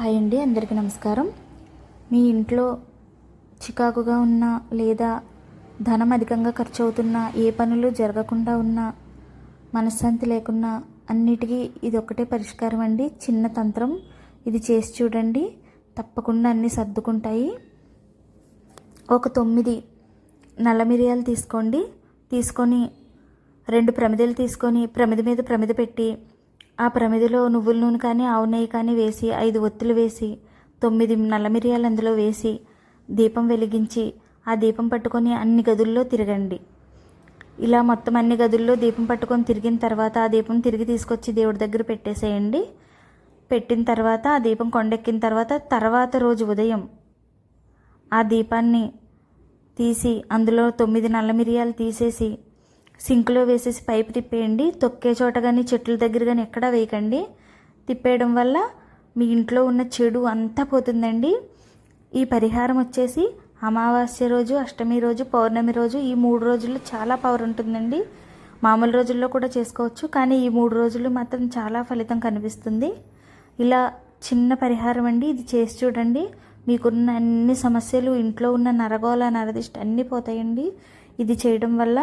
Hi అండి, అందరికీ నమస్కారం. మీ ఇంట్లో చికాకుగా ఉన్న లేదా ధనం అధికంగా ఖర్చు అవుతున్న, ఏ పనులు జరగకుండా ఉన్నా, మనశ్శాంతి లేకున్నా అన్నిటికీ ఇది ఒక్కటే పరిష్కారం అండి. చిన్న తంత్రం. ఇది చేసి చూడండి, తప్పకుండా అన్నీ సర్దుకుంటాయి. ఒక 9 నల్ల మిరియాలు తీసుకొని 2 ప్రమిదలు తీసుకొని ప్రమిద మీద ప్రమిద పెట్టి, ఆ ప్రమిదలో నువ్వుల నూనె కానీ ఆవు నెయ్యి కానీ వేసి 5 ఒత్తులు వేసి 9 నల్ల మిరియాలు అందులో వేసి దీపం వెలిగించి ఆ దీపం పట్టుకొని అన్ని గదుల్లో తిరగండి. ఇలా మొత్తం అన్ని గదుల్లో దీపం పట్టుకొని తిరిగిన తర్వాత ఆ దీపం తిరిగి తీసుకొచ్చి దేవుడి దగ్గర పెట్టేసేయండి. పెట్టిన తర్వాత ఆ దీపం కొండెక్కిన తర్వాత రోజు ఉదయం ఆ దీపాన్ని తీసి అందులో 9 నల్ల మిరియాలు తీసేసి సింక్లో వేసేసి పైపు తిప్పేయండి. తొక్కే చోట కానీ చెట్ల దగ్గర కానీ ఎక్కడా వేయకండి. తిప్పేయడం వల్ల మీ ఇంట్లో ఉన్న చెడు అంతా పోతుందండి. ఈ పరిహారం వచ్చేసి అమావాస్య రోజు, అష్టమి రోజు, పౌర్ణమి రోజు, ఈ 3 రోజుల్లో చాలా పవర్ ఉంటుందండి. మామూలు రోజుల్లో కూడా చేసుకోవచ్చు, కానీ ఈ 3 రోజులు మాత్రం చాలా ఫలితం కనిపిస్తుంది. ఇలా చిన్న పరిహారం అండి, ఇది చేసి చూడండి. మీకున్న అన్ని సమస్యలు, ఇంట్లో ఉన్న నరగోళ నరదిష్టి అన్నీ పోతాయండి ఇది చేయడం వల్ల.